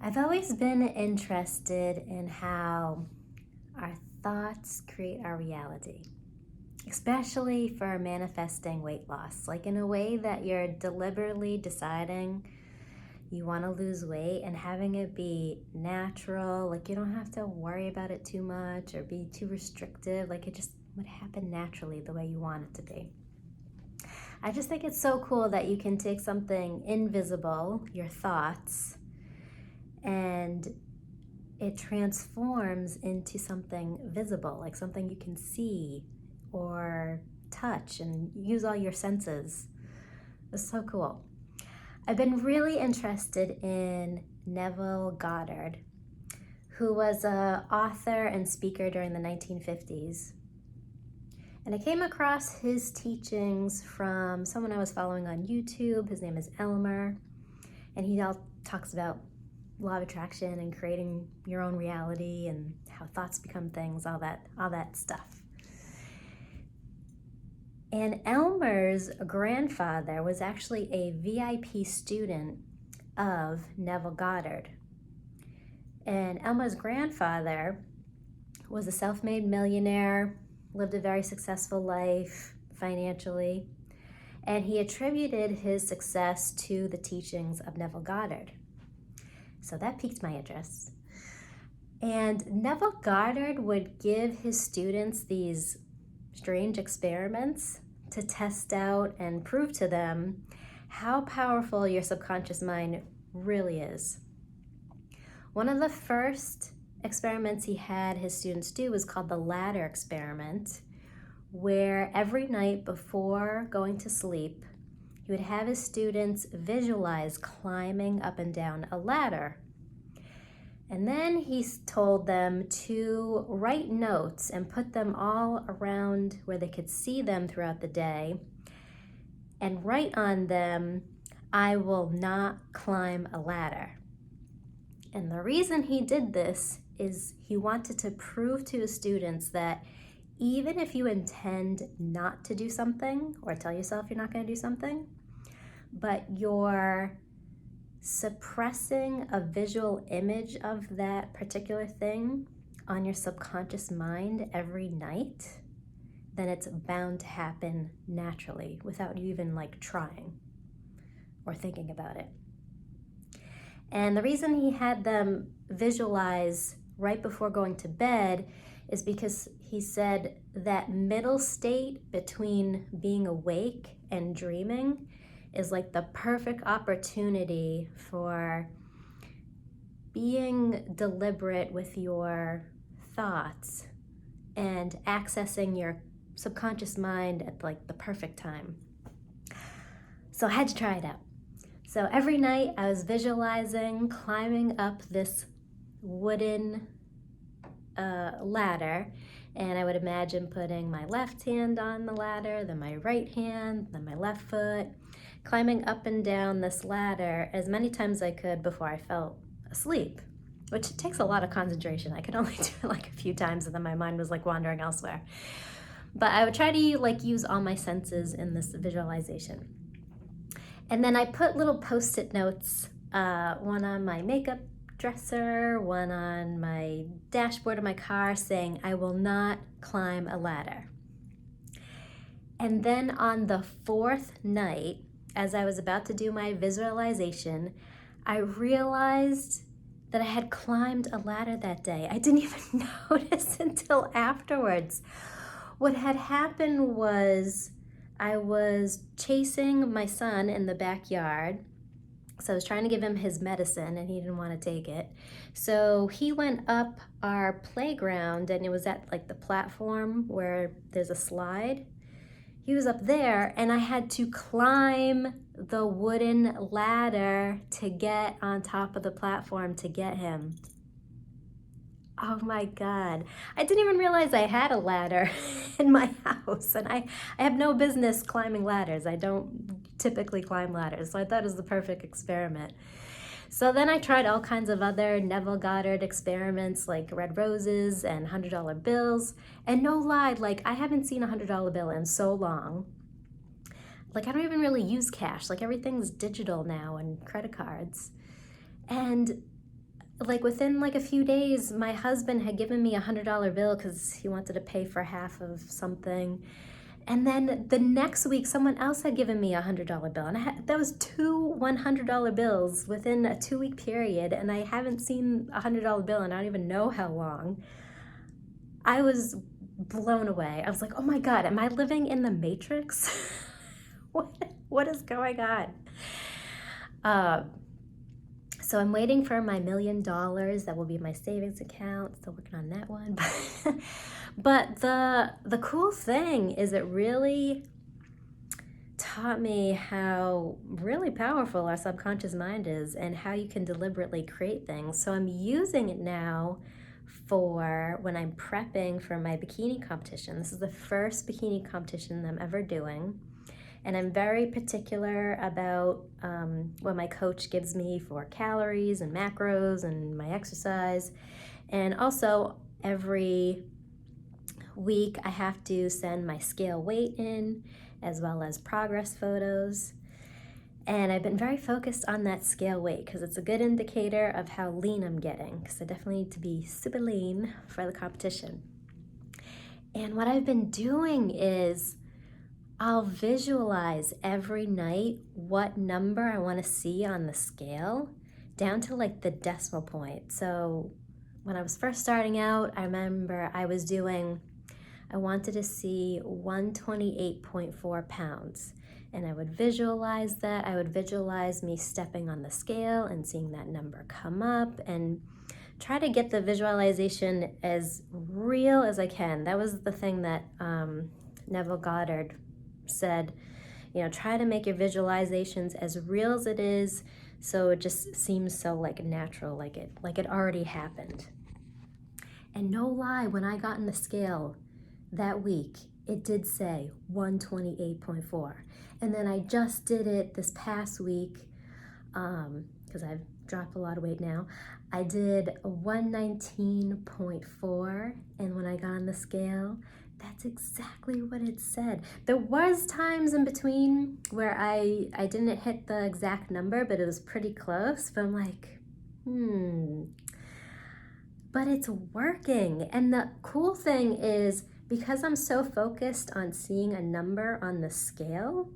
I've always been interested in how our thoughts create our reality, especially for manifesting weight loss, like in a way that you're deliberately deciding you want to lose weight and having it be natural, like you don't have to worry about it too much or be too restrictive, like it just would happen naturally the way you want it to be. I just think it's so cool that you can take something invisible, your thoughts, and it transforms into something visible, like something you can see or touch and use all your senses. It's so cool. I've been really interested in Neville Goddard, who was an author and speaker during the 1950s. And I came across his teachings from someone I was following on YouTube. His name is Elmer, and he all talks about law of attraction and creating your own reality and how thoughts become things, all that stuff. And Elmer's grandfather was actually a VIP student of Neville Goddard. And Elmer's grandfather was a self-made millionaire, lived a very successful life financially, and he attributed his success to the teachings of Neville Goddard. So that piqued my interest. And Neville Goddard would give his students these strange experiments to test out and prove to them how powerful your subconscious mind really is. One of the first experiments he had his students do was called the ladder experiment, where every night before going to sleep, he would have his students visualize climbing up and down a ladder. And then he told them to write notes and put them all around where they could see them throughout the day and write on them, "I will not climb a ladder." And the reason he did this is he wanted to prove to his students that even if you intend not to do something or tell yourself you're not going to do something, but you're suppressing a visual image of that particular thing on your subconscious mind every night, then it's bound to happen naturally without you even trying or thinking about it. And the reason he had them visualize right before going to bed is because he said that middle state between being awake and dreaming is like the perfect opportunity for being deliberate with your thoughts and accessing your subconscious mind at the perfect time. So I had to try it out. So every night I was visualizing climbing up this wooden ladder, and I would imagine putting my left hand on the ladder, then my right hand, then my left foot, climbing up and down this ladder as many times as I could before I fell asleep, which takes a lot of concentration. I could only do it a few times and then my mind was wandering elsewhere. But I would try to use all my senses in this visualization. And then I put little Post-it notes, one on my makeup dresser, one on my dashboard of my car saying, "I will not climb a ladder." And then on the fourth night, as I was about to do my visualization, I realized that I had climbed a ladder that day. I didn't even notice until afterwards. What had happened was I was chasing my son in the backyard. So I was trying to give him his medicine and he didn't want to take it. So he went up our playground and it was at the platform where there's a slide. He was up there and I had to climb the wooden ladder to get on top of the platform to get him. Oh my God. I didn't even realize I had a ladder in my house, and I have no business climbing ladders. I don't typically climb ladders, so I thought it was the perfect experiment. So then I tried all kinds of other Neville Goddard experiments like red roses and $100 bills, and no lie, I haven't seen a $100 bill in so long. I don't even really use cash. Everything's digital now and credit cards. And like within like a few days, my husband had given me $100 bill because he wanted to pay for half of something. And then the next week, someone else had given me $100 bill. And that was two $100 bills within a 2-week period. And I haven't seen a $100 bill and I don't even know how long. I was blown away. I was like, oh my God, am I living in the Matrix? What is going on? So I'm waiting for my $1 million. That will be my savings account. Still working on that one. But the cool thing is it really taught me how really powerful our subconscious mind is and how you can deliberately create things. So I'm using it now for when I'm prepping for my bikini competition. This is the first bikini competition I'm ever doing. And I'm very particular about what my coach gives me for calories and macros and my exercise. And also every week I have to send my scale weight in as well as progress photos. And I've been very focused on that scale weight because it's a good indicator of how lean I'm getting, because I definitely need to be super lean for the competition. And what I've been doing is I'll visualize every night what number I want to see on the scale down to like the decimal point. So when I was first starting out, I remember I wanted to see 128.4 pounds. And I would visualize that. I would visualize me stepping on the scale and seeing that number come up and try to get the visualization as real as I can. That was the thing that Neville Goddard said, try to make your visualizations as real as it is, so it just seems so like natural, like it already happened. And no lie, when I got on the scale that week, it did say 128.4. And then I just did it this past week, because I've dropped a lot of weight now. I did a 119.4, and when I got on the scale, that's exactly what it said. There was times in between where I didn't hit the exact number, but it was pretty close. But I'm like, but it's working. And the cool thing is, because I'm so focused on seeing a number on the scale,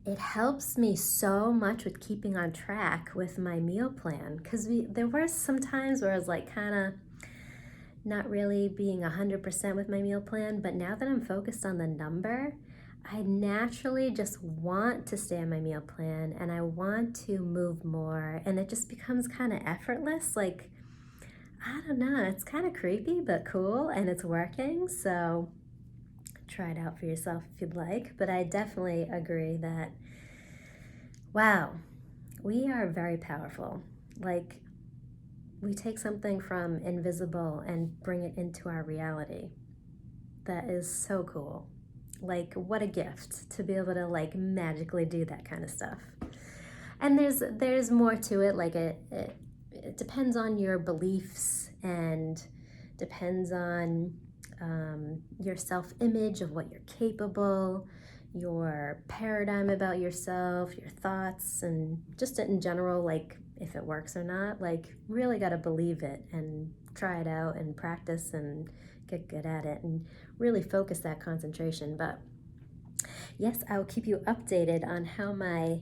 it helps me so much with keeping on track with my meal plan. Because there were some times where I was like kind of not really being 100% with my meal plan, but now that I'm focused on the number, I naturally just want to stay on my meal plan and I want to move more, and it just becomes kind of effortless. Like, I don't know, it's kind of creepy but cool, and it's working. So try it out for yourself if you'd like. But I definitely agree that, wow, we are very powerful. Like, we take something from invisible and bring it into our reality. That is so cool. Like, what a gift to be able to like magically do that kind of stuff. And there's more to it. Like it depends on your beliefs and depends on your self-image of what you're capable, your paradigm about yourself, your thoughts, and just in general, like if it works or not. Like, really got to believe it and try it out and practice and get good at it and really focus that concentration. But yes, I will keep you updated on how my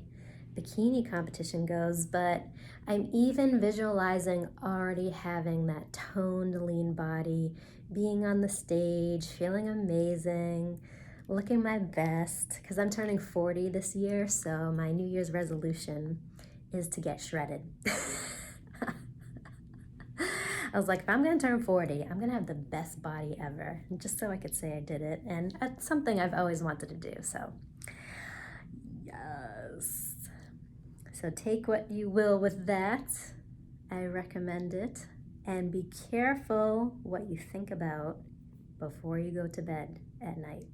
bikini competition goes, but I'm even visualizing already having that toned, lean body, being on the stage, feeling amazing, looking my best, because I'm turning 40 this year, so my New Year's resolution is to get shredded. I was like, if I'm going to turn 40, I'm going to have the best body ever, just so I could say I did it, and that's something I've always wanted to do, so yes. So take what you will with that. I recommend it, and be careful what you think about before you go to bed at night.